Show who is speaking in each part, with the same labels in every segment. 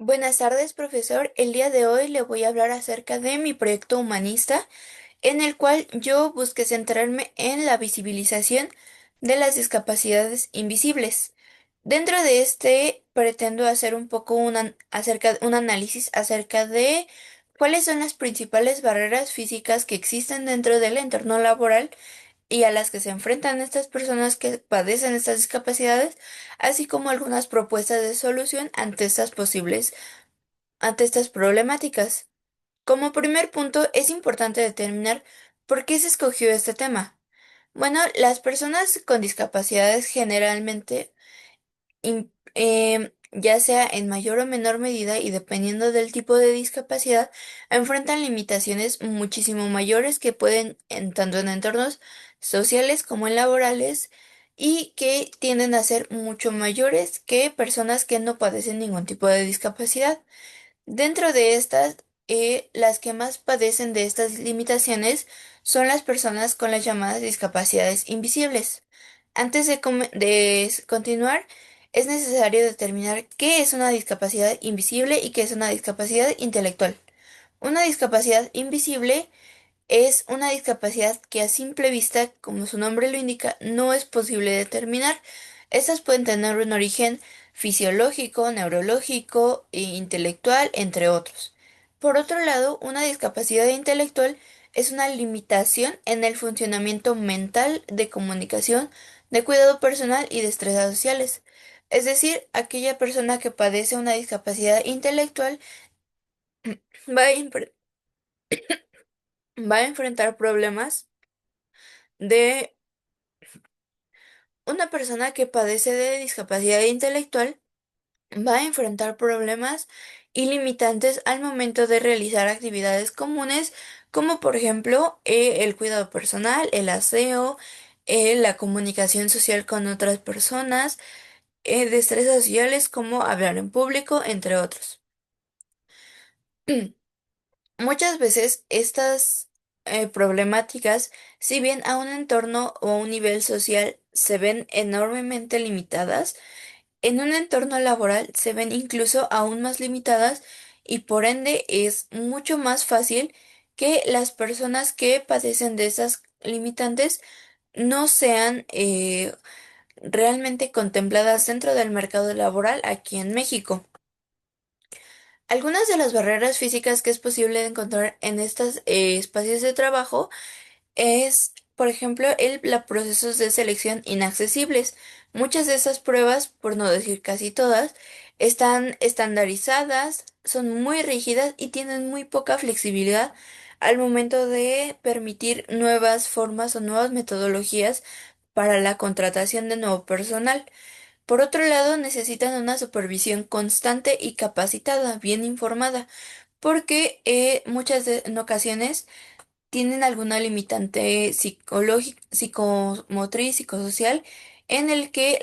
Speaker 1: Buenas tardes, profesor. El día de hoy le voy a hablar acerca de mi proyecto humanista, en el cual yo busqué centrarme en la visibilización de las discapacidades invisibles. Dentro de este, pretendo hacer un poco un análisis acerca de cuáles son las principales barreras físicas que existen dentro del entorno laboral y a las que se enfrentan estas personas que padecen estas discapacidades, así como algunas propuestas de solución ante estas problemáticas. Como primer punto, es importante determinar por qué se escogió este tema. Bueno, las personas con discapacidades generalmente, ya sea en mayor o menor medida y dependiendo del tipo de discapacidad, enfrentan limitaciones muchísimo mayores que pueden, tanto en entornos sociales como en laborales, y que tienden a ser mucho mayores que personas que no padecen ningún tipo de discapacidad. Dentro de estas, las que más padecen de estas limitaciones son las personas con las llamadas discapacidades invisibles. Antes de continuar, es necesario determinar qué es una discapacidad invisible y qué es una discapacidad intelectual. Una discapacidad invisible es una discapacidad que a simple vista, como su nombre lo indica, no es posible determinar. Estas pueden tener un origen fisiológico, neurológico e intelectual, entre otros. Por otro lado, una discapacidad intelectual es una limitación en el funcionamiento mental, de comunicación, de cuidado personal y destrezas sociales. Es decir, aquella persona que padece una discapacidad intelectual va a, enfre- va a enfrentar problemas de una persona que padece de discapacidad intelectual va a enfrentar problemas y limitantes al momento de realizar actividades comunes, como por ejemplo el cuidado personal, el aseo, la comunicación social con otras personas, destrezas sociales como hablar en público, entre otros. Muchas veces estas problemáticas, si bien a un entorno o a un nivel social se ven enormemente limitadas, en un entorno laboral se ven incluso aún más limitadas, y por ende es mucho más fácil que las personas que padecen de esas limitantes no sean realmente contempladas dentro del mercado laboral aquí en México. Algunas de las barreras físicas que es posible encontrar en estos espacios de trabajo es, por ejemplo, los procesos de selección inaccesibles. Muchas de esas pruebas, por no decir casi todas, están estandarizadas, son muy rígidas y tienen muy poca flexibilidad al momento de permitir nuevas formas o nuevas metodologías para la contratación de nuevo personal. Por otro lado, necesitan una supervisión constante y capacitada, bien informada, porque en ocasiones tienen alguna limitante psicológica, psicomotriz, psicosocial, en el que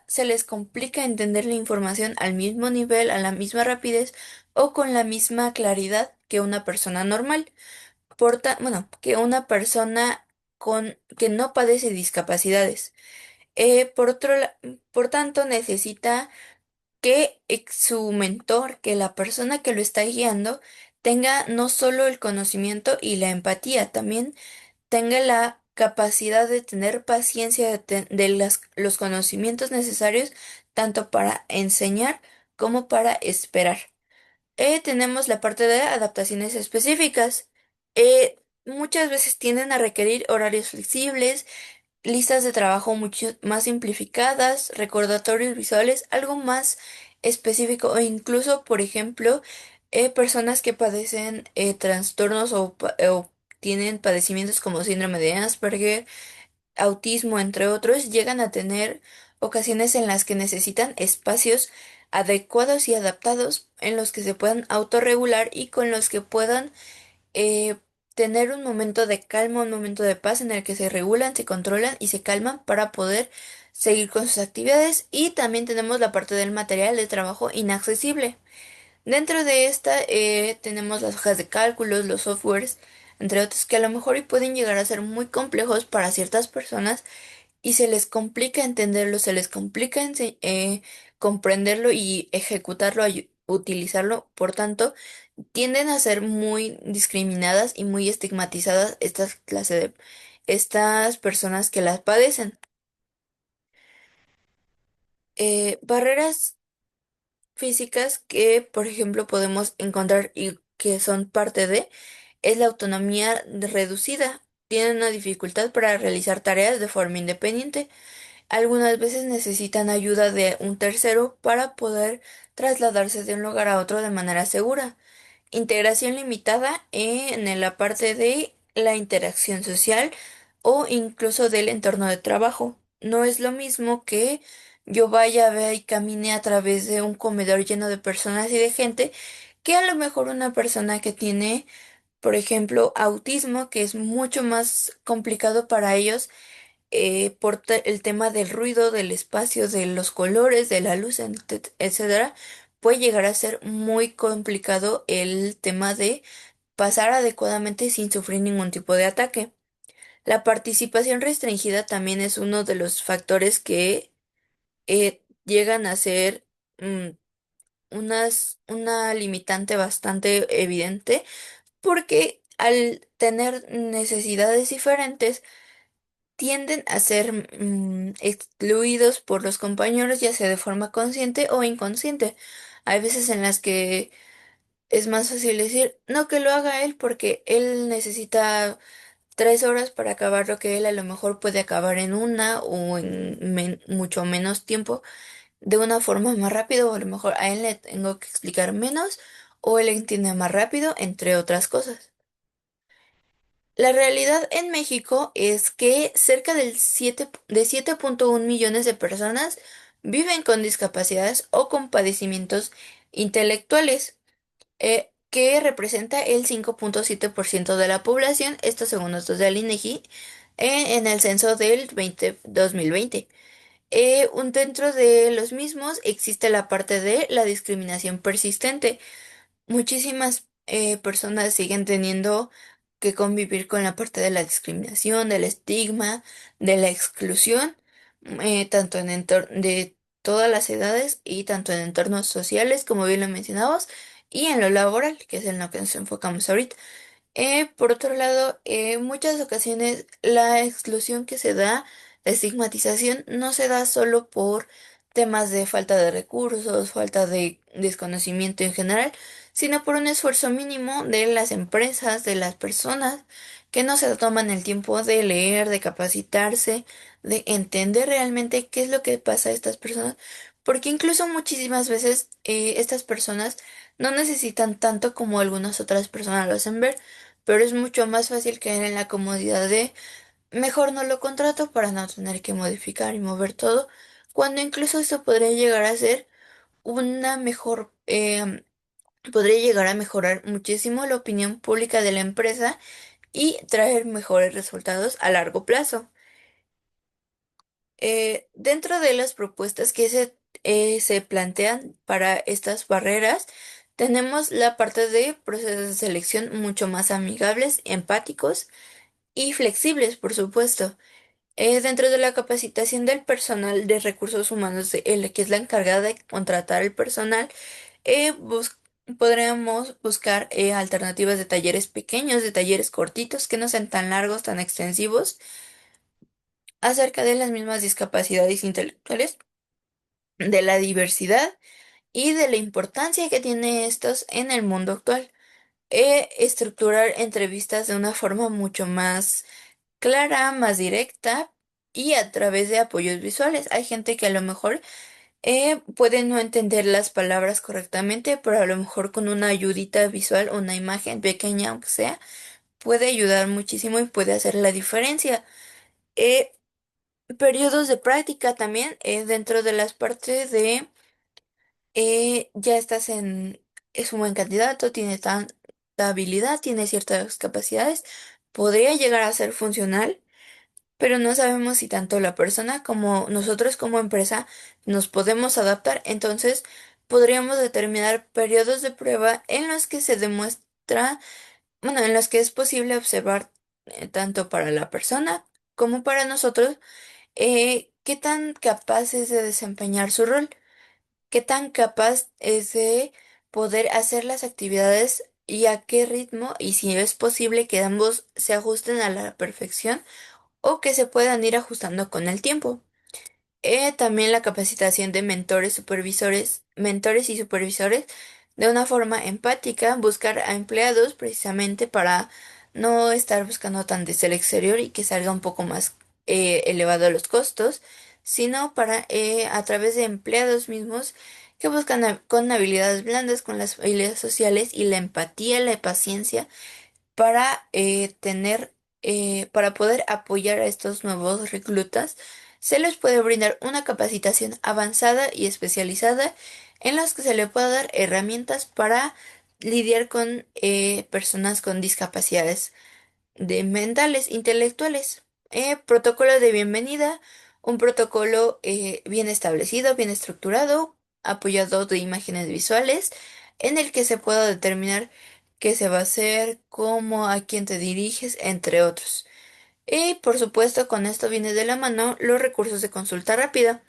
Speaker 1: se les complica entender la información al mismo nivel, a la misma rapidez o con la misma claridad que una persona normal. Que una persona que no padece discapacidades. Por por tanto, necesita que su mentor, que la persona que lo está guiando, tenga no solo el conocimiento y la empatía, también tenga la capacidad de tener paciencia de los conocimientos necesarios tanto para enseñar como para esperar. Tenemos la parte de adaptaciones específicas. Muchas veces tienden a requerir horarios flexibles, listas de trabajo mucho más simplificadas, recordatorios visuales, algo más específico, o incluso, por ejemplo, personas que padecen trastornos o tienen padecimientos como síndrome de Asperger, autismo, entre otros, llegan a tener ocasiones en las que necesitan espacios adecuados y adaptados en los que se puedan autorregular y con los que puedan eh, tener un momento de calma, un momento de paz en el que se regulan, se controlan y se calman para poder seguir con sus actividades. Y también tenemos la parte del material de trabajo inaccesible. Dentro de esta tenemos las hojas de cálculos, los softwares, entre otros, que a lo mejor y pueden llegar a ser muy complejos para ciertas personas y se les complica entenderlo, se les complica comprenderlo y ejecutarlo utilizarlo. Por tanto, tienden a ser muy discriminadas y muy estigmatizadas estas personas que las padecen. Barreras físicas que, por ejemplo, podemos encontrar y que son parte de, es la autonomía reducida. Tienen una dificultad para realizar tareas de forma independiente. Algunas veces necesitan ayuda de un tercero para poder trasladarse de un lugar a otro de manera segura. Integración limitada en la parte de la interacción social o incluso del entorno de trabajo. No es lo mismo que yo vaya, vea y camine a través de un comedor lleno de personas y de gente que a lo mejor una persona que tiene, por ejemplo, autismo, que es mucho más complicado para ellos el tema del ruido, del espacio, de los colores, de la luz, etcétera, puede llegar a ser muy complicado el tema de pasar adecuadamente sin sufrir ningún tipo de ataque. La participación restringida también es uno de los factores que llegan a ser mm, una limitante bastante evidente porque al tener necesidades diferentes, tienden a ser excluidos por los compañeros, ya sea de forma consciente o inconsciente. Hay veces en las que es más fácil decir, no que lo haga él porque él necesita 3 horas para acabar lo que él a lo mejor puede acabar en una o en mucho menos tiempo, de una forma más rápido, o a lo mejor a él le tengo que explicar menos o él entiende más rápido, entre otras cosas. La realidad en México es que cerca de 7,1 millones de personas viven con discapacidades o con padecimientos intelectuales, que representa el 5,7% de la población, esto según datos del INEGI, en el censo del 2020. Dentro de los mismos existe la parte de la discriminación persistente. Muchísimas personas siguen teniendo que convivir con la parte de la discriminación, del estigma, de la exclusión, tanto de todas las edades y tanto en entornos sociales, como bien lo mencionamos, y en lo laboral, que es en lo que nos enfocamos ahorita. Por otro lado, en muchas ocasiones la exclusión que se da, la estigmatización, no se da solo por temas de falta de recursos, falta de desconocimiento en general, sino por un esfuerzo mínimo de las empresas, de las personas que no se toman el tiempo de leer, de capacitarse, de entender realmente qué es lo que pasa a estas personas, porque incluso muchísimas veces estas personas no necesitan tanto como algunas otras personas lo hacen ver, pero es mucho más fácil caer en la comodidad de mejor no lo contrato para no tener que modificar y mover todo, cuando incluso eso podría llegar a ser una mejor, podría llegar a mejorar muchísimo la opinión pública de la empresa y traer mejores resultados a largo plazo. Dentro de las propuestas que se plantean para estas barreras, tenemos la parte de procesos de selección mucho más amigables, empáticos y flexibles, por supuesto. Dentro de la capacitación del personal de recursos humanos, que es la encargada de contratar el personal, podríamos buscar alternativas de talleres pequeños, de talleres cortitos, que no sean tan largos, tan extensivos, acerca de las mismas discapacidades intelectuales, de la diversidad y de la importancia que tiene estos en el mundo actual. Estructurar entrevistas de una forma mucho más clara, más directa y a través de apoyos visuales. Hay gente que a lo mejor puede no entender las palabras correctamente, pero a lo mejor con una ayudita visual, una imagen pequeña aunque sea, puede ayudar muchísimo y puede hacer la diferencia. Eh, Periodos de práctica también, dentro de las partes de ya estás es un buen candidato, tiene tanta habilidad, tiene ciertas capacidades, podría llegar a ser funcional, pero no sabemos si tanto la persona como nosotros como empresa nos podemos adaptar. Entonces, podríamos determinar periodos de prueba en los que se demuestra, bueno, en los que es posible observar tanto para la persona como para nosotros qué tan capaz es de desempeñar su rol, qué tan capaz es de poder hacer las actividades y a qué ritmo y si es posible que ambos se ajusten a la perfección o que se puedan ir ajustando con el tiempo. También la capacitación de mentores y supervisores de una forma empática, buscar a empleados precisamente para no estar buscando tan desde el exterior y que salga un poco más elevado los costos, sino para a través de empleados mismos que buscan con habilidades blandas, con las habilidades sociales y la empatía, la paciencia para para poder apoyar a estos nuevos reclutas, se les puede brindar una capacitación avanzada y especializada en las que se le pueda dar herramientas para lidiar con personas con discapacidades de mentales, intelectuales. Protocolo de bienvenida, un protocolo bien establecido, bien estructurado, apoyado de imágenes visuales, en el que se pueda determinar qué se va a hacer, cómo, a quién te diriges, entre otros. Y por supuesto, con esto viene de la mano los recursos de consulta rápida,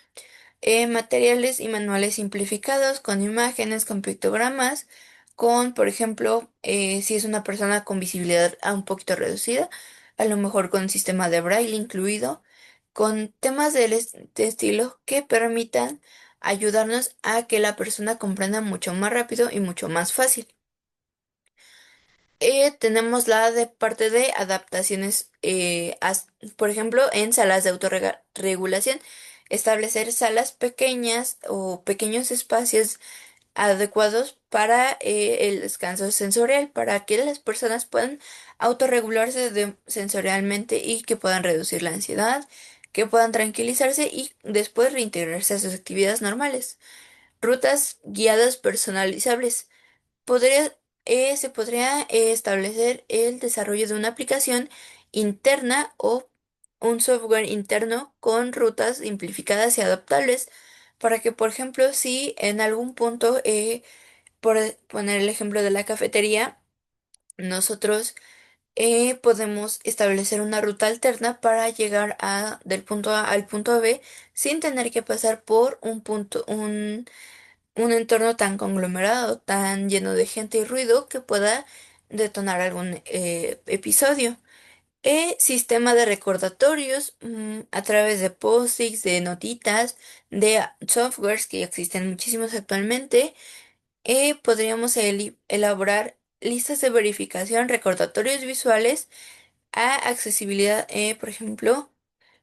Speaker 1: materiales y manuales simplificados con imágenes, con pictogramas, con, por ejemplo, si es una persona con visibilidad un poquito reducida, a lo mejor con un sistema de braille incluido, con temas de estilo que permitan ayudarnos a que la persona comprenda mucho más rápido y mucho más fácil. Tenemos la de parte de adaptaciones, por ejemplo, en salas de autorregulación, establecer salas pequeñas o pequeños espacios adecuados para el descanso sensorial, para que las personas puedan autorregularse sensorialmente y que puedan reducir la ansiedad, que puedan tranquilizarse y después reintegrarse a sus actividades normales. Rutas guiadas personalizables. Podría, Se podría establecer el desarrollo de una aplicación interna o un software interno con rutas simplificadas y adaptables para que, por ejemplo, si en algún punto, por poner el ejemplo de la cafetería, nosotros podemos establecer una ruta alterna para llegar del punto A al punto B sin tener que pasar por un entorno tan conglomerado, tan lleno de gente y ruido que pueda detonar algún episodio. Sistema de recordatorios a través de post-its, de notitas, de softwares que existen muchísimos actualmente. Podríamos elaborar listas de verificación, recordatorios visuales a accesibilidad, por ejemplo,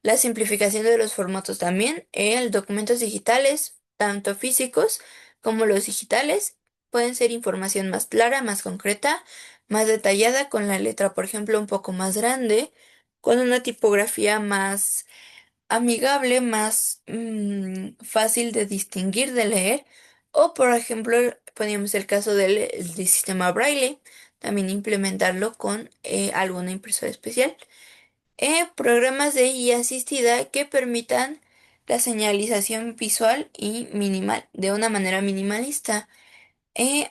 Speaker 1: la simplificación de los formatos también, documentos digitales, tanto físicos como los digitales, pueden ser información más clara, más concreta, más detallada, con la letra, por ejemplo, un poco más grande, con una tipografía más amigable, más fácil de distinguir, de leer, o por ejemplo, poníamos el caso del sistema Braille, también implementarlo con alguna impresora especial. Programas de IA asistida que permitan la señalización visual y minimal, de una manera minimalista.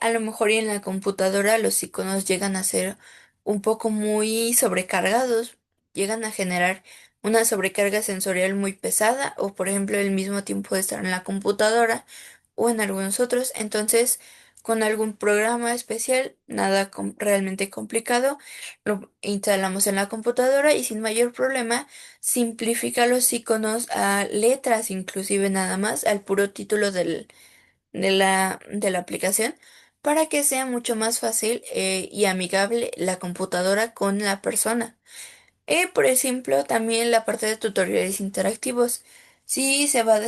Speaker 1: A lo mejor y en la computadora los iconos llegan a ser un poco muy sobrecargados, llegan a generar una sobrecarga sensorial muy pesada o por ejemplo el mismo tiempo de estar en la computadora o en algunos otros. Entonces, con algún programa especial, nada realmente complicado, lo instalamos en la computadora y sin mayor problema simplifica los iconos a letras, inclusive nada más, al puro título de la aplicación para que sea mucho más fácil y amigable la computadora con la persona. Por ejemplo, también la parte de tutoriales interactivos. Si se va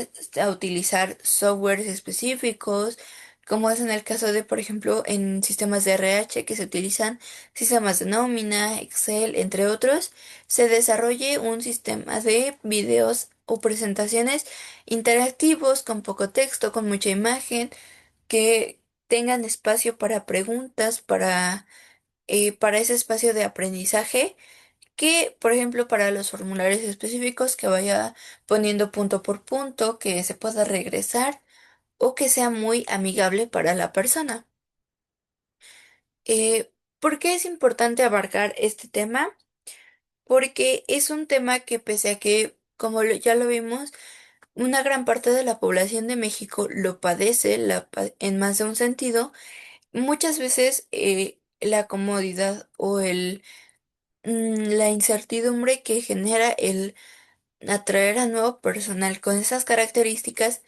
Speaker 1: a utilizar softwares específicos, como es en el caso de, por ejemplo, en sistemas de RH que se utilizan sistemas de nómina, Excel, entre otros, se desarrolle un sistema de videos o presentaciones interactivos con poco texto, con mucha imagen, que tengan espacio para preguntas, para ese espacio de aprendizaje que, por ejemplo, para los formularios específicos que vaya poniendo punto por punto, que se pueda regresar o que sea muy amigable para la persona. ¿Por qué es importante abarcar este tema? Porque es un tema que pese a que, como ya lo vimos, una gran parte de la población de México lo padece en más de un sentido, muchas veces la comodidad o la incertidumbre que genera el atraer a nuevo personal con esas características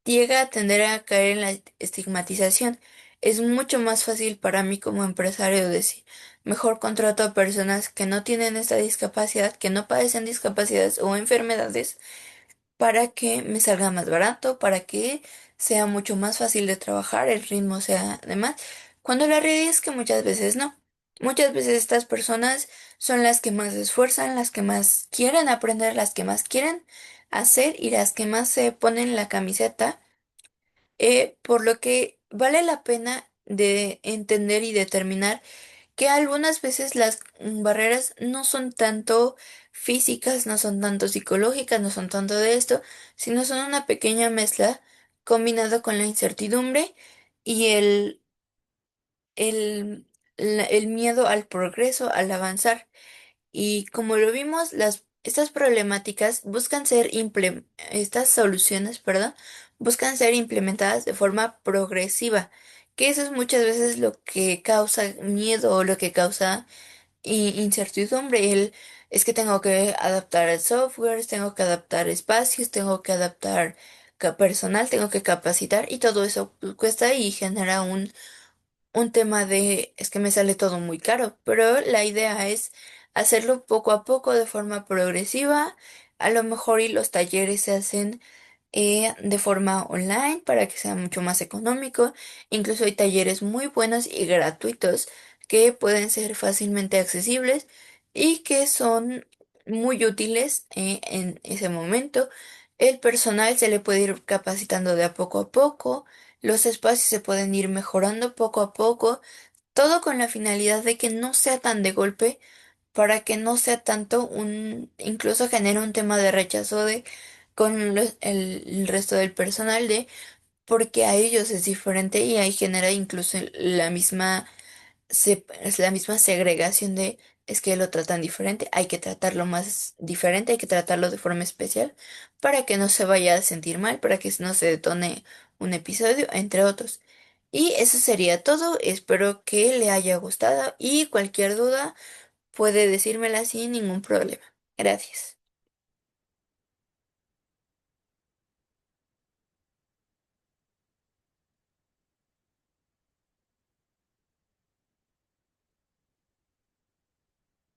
Speaker 1: llega a tender a caer en la estigmatización. Es mucho más fácil para mí como empresario decir, mejor contrato a personas que no tienen esta discapacidad, que no padecen discapacidades o enfermedades, para que me salga más barato, para que sea mucho más fácil de trabajar, el ritmo sea además, cuando la realidad es que muchas veces no. Muchas veces estas personas son las que más se esfuerzan, las que más quieren aprender, las que más quieren hacer y las que más se ponen la camiseta, por lo que vale la pena de entender y determinar que algunas veces las barreras no son tanto físicas, no son tanto psicológicas, no son tanto de esto, sino son una pequeña mezcla combinado con la incertidumbre y el, el miedo al progreso, al avanzar. Y como lo vimos, estas problemáticas buscan estas soluciones, perdón, buscan ser implementadas de forma progresiva, que eso es muchas veces lo que causa miedo o lo que causa incertidumbre. Es que tengo que adaptar el software, tengo que adaptar espacios, tengo que adaptar personal, tengo que capacitar y todo eso pues, cuesta y genera un tema de es que me sale todo muy caro, pero la idea es hacerlo poco a poco de forma progresiva. A lo mejor y los talleres se hacen de forma online para que sea mucho más económico. Incluso hay talleres muy buenos y gratuitos que pueden ser fácilmente accesibles y que son muy útiles en ese momento. El personal se le puede ir capacitando de a poco, los espacios se pueden ir mejorando poco a poco, todo con la finalidad de que no sea tan de golpe, para que no sea tanto incluso genere un tema de rechazo con el resto del personal porque a ellos es diferente y ahí genera incluso es la misma segregación es que lo tratan diferente, hay que tratarlo más diferente, hay que tratarlo de forma especial para que no se vaya a sentir mal, para que no se detone un episodio, entre otros. Y eso sería todo, espero que le haya gustado y cualquier duda puede decírmela sin ningún problema. Gracias.